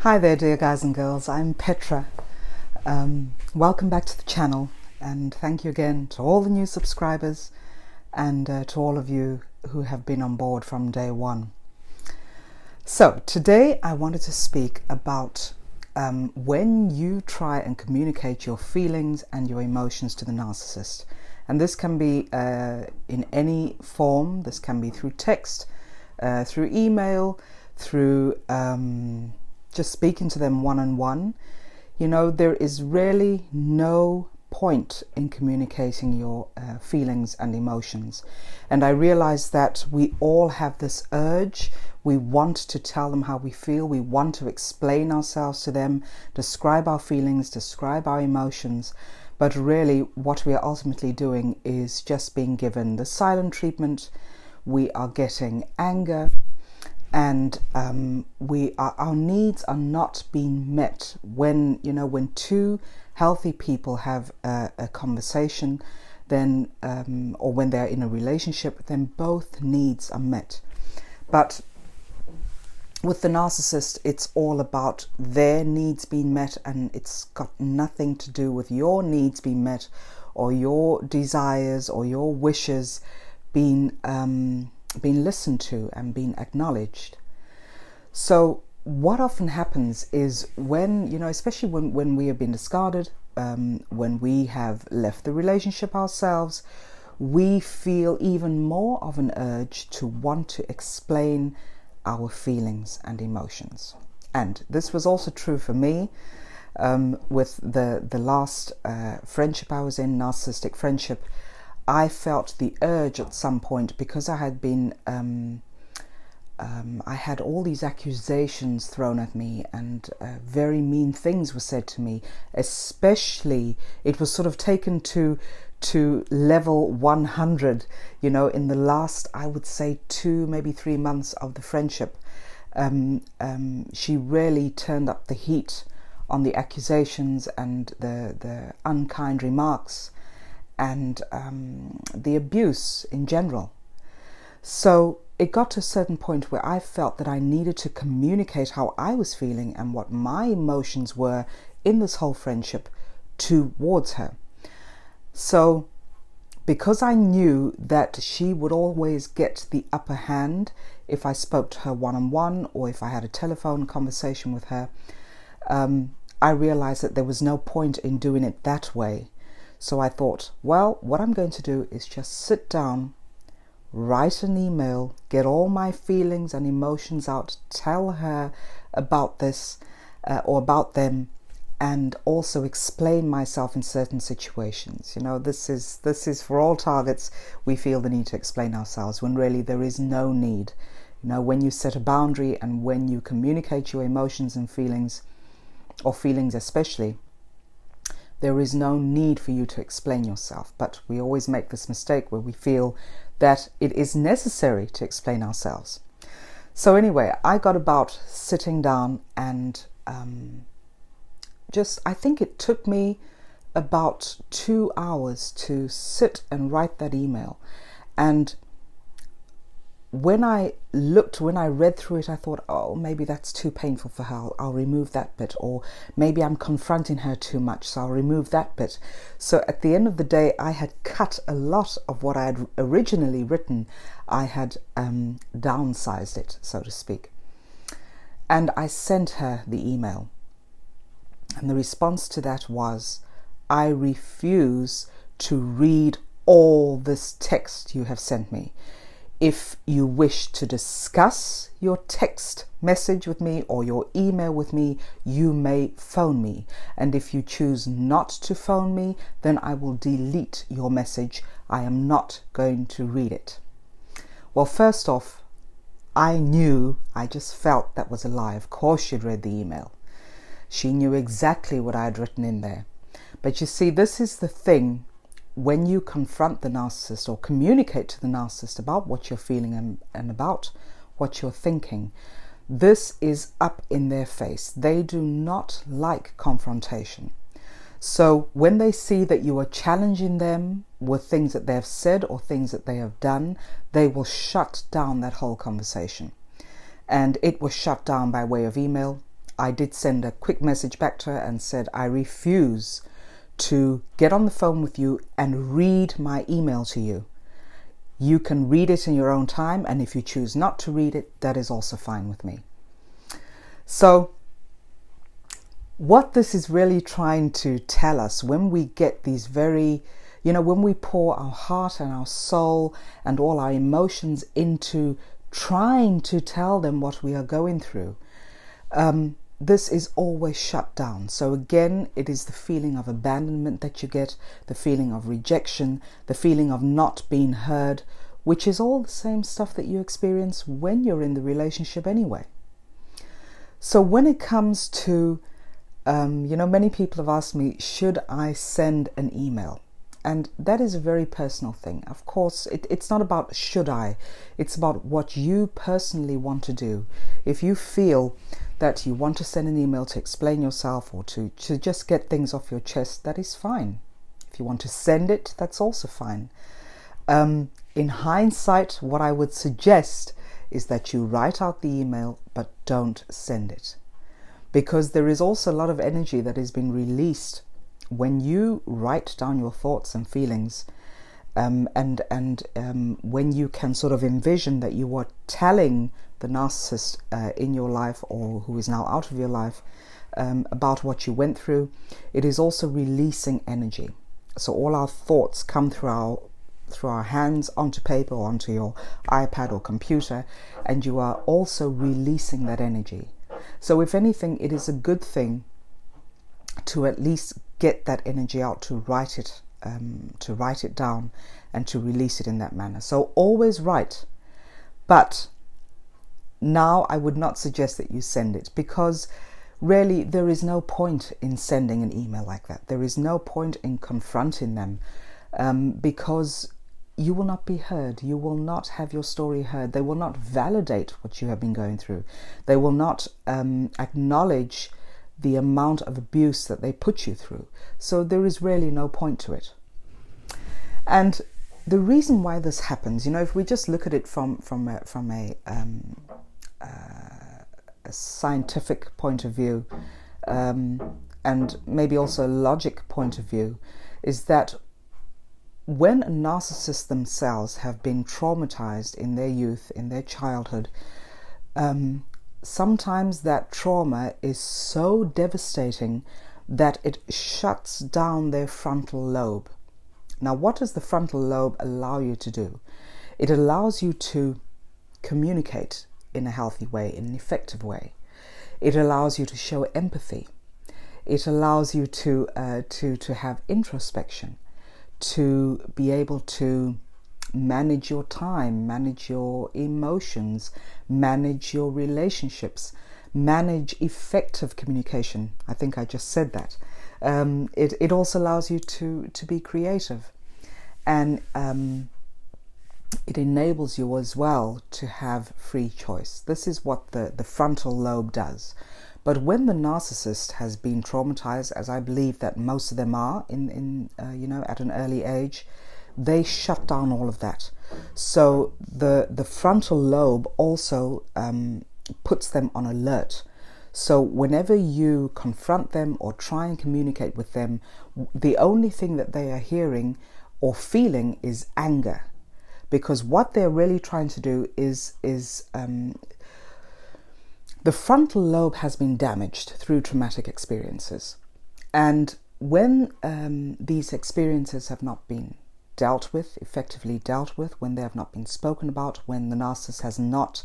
Hi there, dear guys and girls. I'm Petra. Welcome back to the channel, and thank you again to all the new subscribers and to all of you who have been on board from day one. So today I wanted to speak about when you try and communicate your feelings and your emotions to the narcissist. And this can be in any form. This can be through text, through email, through just speaking to them one-on-one. You know, there is really no point in communicating your feelings and emotions. And I realize that we all have this urge. We want to tell them how we feel. We want to explain ourselves to them, describe our feelings, describe our emotions. But really what we are ultimately doing is just being given the silent treatment. We are getting anger, and our needs are not being met. When two healthy people have a conversation, then or when they're in a relationship, then both needs are met. But with the narcissist, it's all about their needs being met, and it's got nothing to do with your needs being met or your desires or your wishes being listened to and being acknowledged. So what often happens is when, especially when we have been discarded, when we have left the relationship ourselves, we feel even more of an urge to want to explain our feelings and emotions. And this was also true for me with the last friendship I was in, narcissistic friendship. I felt the urge at some point, because I had been I had all these accusations thrown at me, and very mean things were said to me. Especially, it was sort of taken to level 100, in the last, I would say, 2, maybe 3 months of the friendship. She really turned up the heat on the accusations and the unkind remarks and the abuse in general. So it got to a certain point where I felt that I needed to communicate how I was feeling and what my emotions were in this whole friendship towards her. So because I knew that she would always get the upper hand if I spoke to her one-on-one or if I had a telephone conversation with her, I realized that there was no point in doing it that way. So I thought, well, what I'm going to do is just sit down, write an email, get all my feelings and emotions out, tell her about this or about them, and also explain myself in certain situations. This is for all targets. We feel the need to explain ourselves when really there is no need. When you set a boundary and when you communicate your emotions and feelings, or feelings especially, there is no need for you to explain yourself. But we always make this mistake where we feel that it is necessary to explain ourselves. So anyway, I got about sitting down and I think it took me about 2 hours to sit and write that email. And when I read through it, I thought, oh, maybe that's too painful for her. I'll remove that bit. Or maybe I'm confronting her too much, so I'll remove that bit. So at the end of the day, I had cut a lot of what I had originally written. I had downsized it, so to speak. And I sent her the email. And the response to that was, I refuse to read all this text you have sent me. If you wish to discuss your text message with me or your email with me, you may phone me. And if you choose not to phone me, then I will delete your message. I am not going to read it. Well, first off, I just felt that was a lie. Of course she'd read the email. She knew exactly what I had written in there. But you see, this is the thing. When you confront the narcissist or communicate to the narcissist about what you're feeling and about what you're thinking, this is up in their face. They do not like confrontation. So when they see that you are challenging them with things that they have said or things that they have done, they will shut down that whole conversation. And it was shut down by way of email. I did send a quick message back to her and said, I refuse to get on the phone with you and read my email to you. You can read it in your own time, and if you choose not to read it, that is also fine with me. So what this is really trying to tell us, when we get these very, when we pour our heart and our soul and all our emotions into trying to tell them what we are going through, this is always shut down. So again, it is the feeling of abandonment that you get, the feeling of rejection, the feeling of not being heard, which is all the same stuff that you experience when you're in the relationship anyway. So when it comes to, many people have asked me, should I send an email? And that is a very personal thing. Of course, it's not about should I, it's about what you personally want to do. If you feel that you want to send an email to explain yourself or to just get things off your chest, that is fine. If you want to send it, that's also fine. In hindsight, what I would suggest is that you write out the email, but don't send it. Because there is also a lot of energy that has been released when you write down your thoughts and feelings, and when you can sort of envision that you are telling the narcissist in your life, or who is now out of your life, about what you went through, it is also releasing energy. So all our thoughts come through our hands onto paper or onto your iPad or computer, and you are also releasing that energy. So if anything, it is a good thing to at least get that energy out, to write it down and to release it in that manner. So always write, but now I would not suggest that you send it, because really there is no point in sending an email like that. There is no point in confronting them, because you will not be heard. You will not have your story heard. They will not validate what you have been going through. They will not acknowledge the amount of abuse that they put you through. So there is really no point to it. And the reason why this happens, if we just look at it from a scientific point of view, and maybe also a logic point of view, is that when narcissists themselves have been traumatized in their youth, in their childhood, sometimes that trauma is so devastating that it shuts down their frontal lobe. Now, what does the frontal lobe allow you to do? It allows you to communicate in a healthy way, in an effective way. It allows you to show empathy. It allows you to have introspection, to be able to manage your time, manage your emotions, manage your relationships, manage effective communication. I think I just said that. It also allows you to be creative, and it enables you as well to have free choice. This is what the frontal lobe does. But when the narcissist has been traumatized, as I believe that most of them are at an early age, they shut down all of that. So the frontal lobe also puts them on alert. So whenever you confront them or try and communicate with them, the only thing that they are hearing or feeling is anger, because what they're really trying to do is the frontal lobe has been damaged through traumatic experiences. And when these experiences have not been effectively dealt with, when they have not been spoken about, when the narcissist has not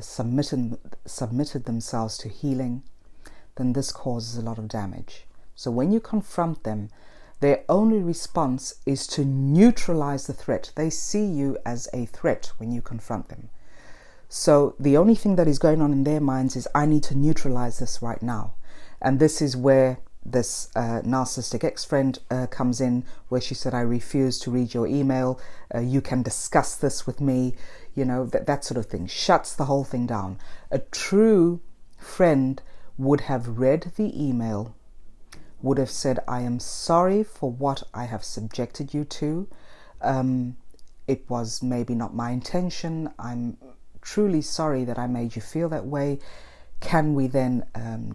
submitted themselves to healing, then this causes a lot of damage. So when you confront them, their only response is to neutralize the threat. They see you as a threat when you confront them. So the only thing that is going on in their minds is, I need to neutralize this right now. And this is where this narcissistic ex-friend comes in, where she said, I refuse to read your email. You can discuss this with me. That sort of thing shuts the whole thing down. A true friend would have read the email, would have said, I am sorry for what I have subjected you to. It was maybe not my intention. I'm truly sorry that I made you feel that way. can we then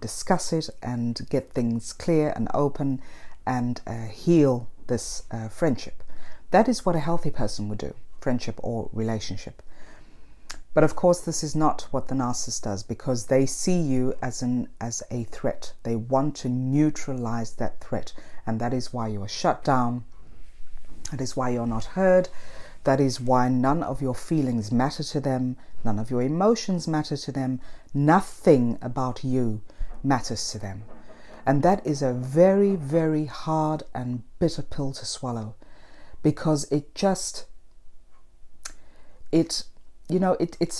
discuss it and get things clear and open and heal this friendship? That is what a healthy person would do, friendship or relationship. But of course, this is not what the narcissist does, because they see you as a threat. They want to neutralize that threat, and that is why you are shut down. That is why you're not heard. That is why none of your feelings matter to them. None of your emotions matter to them. Nothing about you matters to them. And that is a very, very hard and bitter pill to swallow, because it's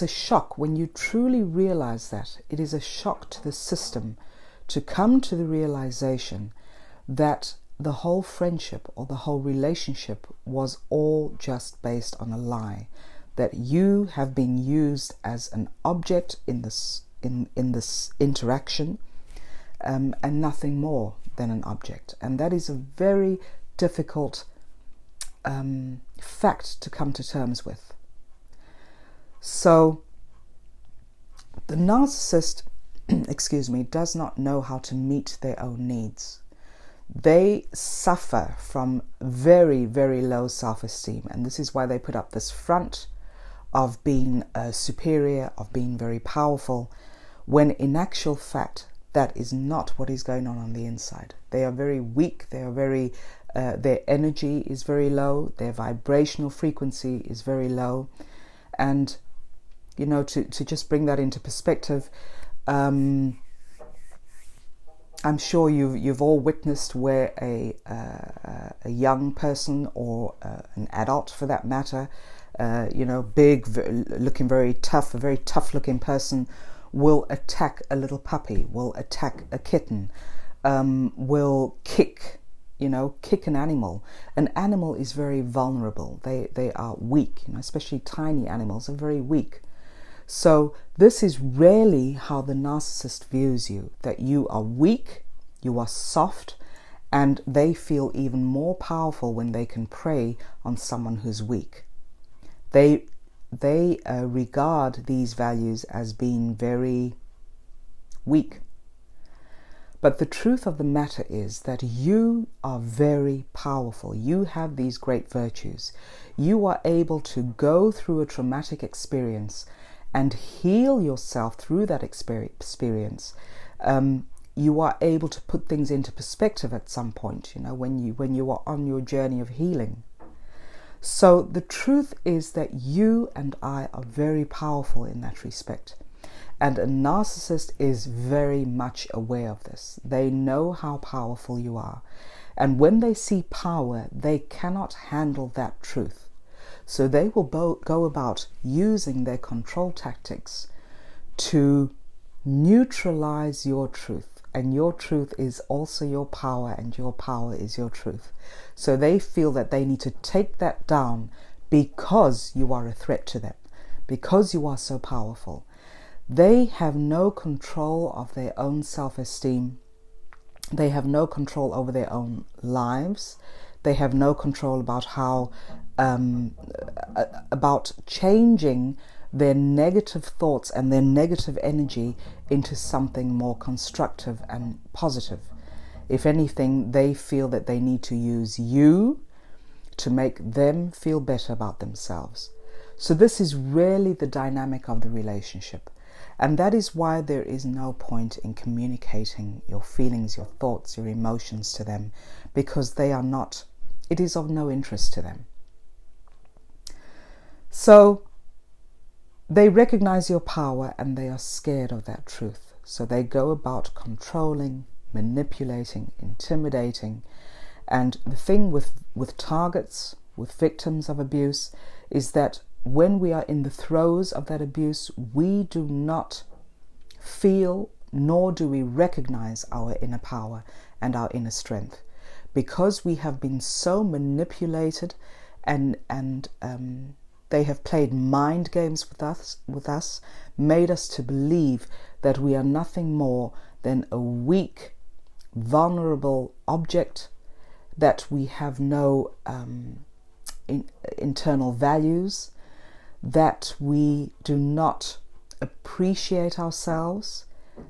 a shock when you truly realize that. It is a shock to the system to come to the realization that the whole friendship or the whole relationship was all just based on a lie, that you have been used as an object in this interaction, and nothing more than an object. And that is a very difficult fact to come to terms with. So the narcissist, does not know how to meet their own needs. They suffer from very, very low self-esteem, and this is why they put up this front of being superior, of being very powerful, when in actual fact that is not what is going on the inside. They are very weak. They are very their energy is very low. Their vibrational frequency is very low. And to just bring that into perspective, I'm sure you've all witnessed where a young person, or an adult for that matter, big, looking very tough, a very tough looking person will attack a little puppy, will attack a kitten, will kick an animal. An animal is very vulnerable. They are weak, especially tiny animals are very weak. So this is rarely how the narcissist views you, that you are weak, you are soft, and they feel even more powerful when they can prey on someone who's weak. They regard these values as being very weak. But the truth of the matter is that you are very powerful. You have these great virtues. You are able to go through a traumatic experience and heal yourself through that experience. You are able to put things into perspective at some point, when you are on your journey of healing. So the truth is that you and I are very powerful in that respect. And a narcissist is very much aware of this. They know how powerful you are. And when they see power, they cannot handle that truth. So they will go about using their control tactics to neutralize your truth. And your truth is also your power, and your power is your truth. So they feel that they need to take that down because you are a threat to them, because you are so powerful. They have no control of their own self-esteem. They have no control over their own lives. They have no control about how about changing their negative thoughts and their negative energy into something more constructive and positive. If anything, they feel that they need to use you to make them feel better about themselves. So this is really the dynamic of the relationship. And that is why there is no point in communicating your feelings, your thoughts, your emotions to them, because it is of no interest to them. So they recognize your power and they are scared of that truth. So they go about controlling, manipulating, intimidating. And the thing with targets, with victims of abuse, is that when we are in the throes of that abuse, we do not feel, nor do we recognize our inner power and our inner strength, because we have been so manipulated, and they have played mind games with us, made us to believe that we are nothing more than a weak, vulnerable object, that we have no internal values, that we do not appreciate ourselves,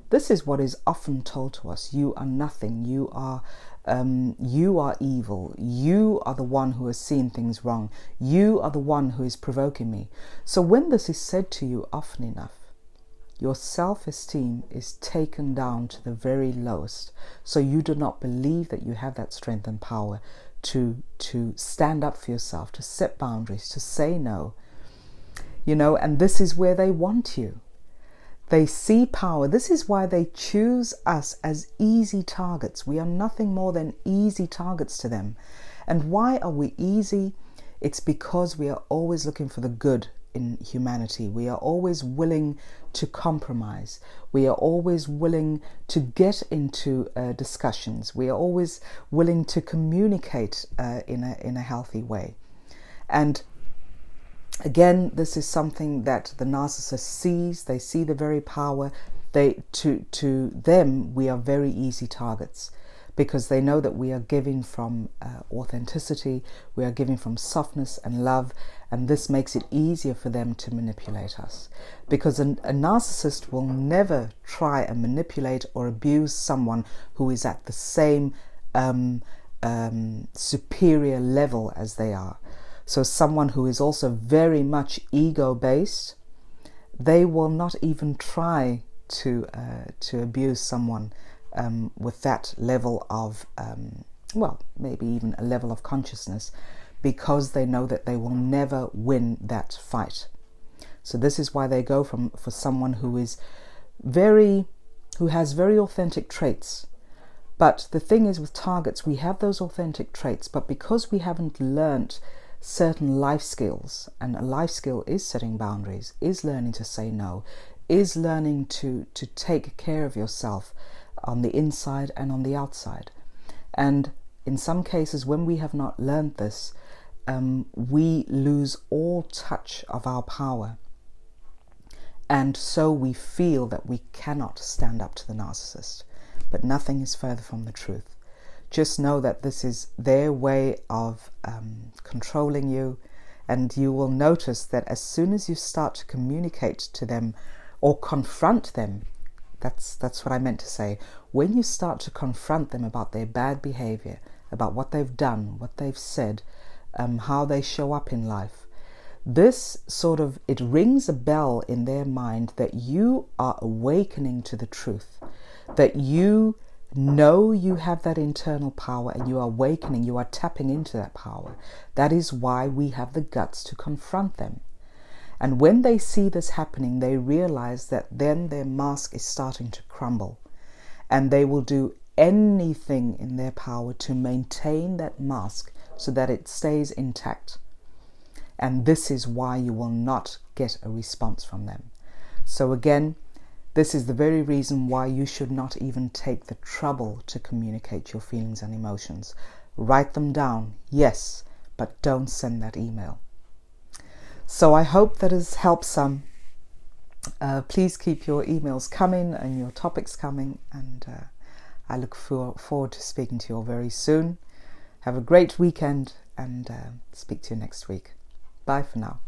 This is what is often told to us. You are nothing. You are evil. You are the one who has seen things wrong. You are the one who is provoking me. So when this is said to you often enough, your self-esteem is taken down to the very lowest. So you do not believe that you have that strength and power to stand up for yourself, to set boundaries, to say no. And this is where they want you. They see power. This is why they choose us as easy targets. We are nothing more than easy targets to them. And why are we easy? It's because we are always looking for the good in humanity. We are always willing to compromise. We are always willing to get into discussions. We are always willing to communicate in a healthy way. And again, this is something that the narcissist sees. They see the very power. To them, we are very easy targets because they know that we are giving from authenticity, we are giving from softness and love, and this makes it easier for them to manipulate us. Because a narcissist will never try and manipulate or abuse someone who is at the same superior level as they are. So someone who is also very much ego-based, they will not even try to abuse someone with that level of, maybe even a level of consciousness, because they know that they will never win that fight. So this is why they go for someone who has very authentic traits. But the thing is, with targets, we have those authentic traits, but because we haven't learnt certain life skills, and a life skill is setting boundaries, is learning to say no, is learning to take care of yourself on the inside and on the outside. And in some cases, when we have not learned this, we lose all touch of our power. And so we feel that we cannot stand up to the narcissist. But nothing is further from the truth. Just know that this is their way of controlling you, and you will notice that as soon as you start to communicate to them or confront them, that's what I meant to say, when you start to confront them about their bad behavior, about what they've done, what they've said, how they show up in life, this it rings a bell in their mind that you are awakening to the truth, that you know you have that internal power and you are awakening, you are tapping into that power. That is why we have the guts to confront them. And when they see this happening, they realize that then their mask is starting to crumble, and they will do anything in their power to maintain that mask so that it stays intact. And this is why you will not get a response from them. So again, this is the very reason why you should not even take the trouble to communicate your feelings and emotions. Write them down, yes, but don't send that email. So I hope that has helped some. Please keep your emails coming and your topics coming, and I look forward to speaking to you all very soon. Have a great weekend, and speak to you next week. Bye for now.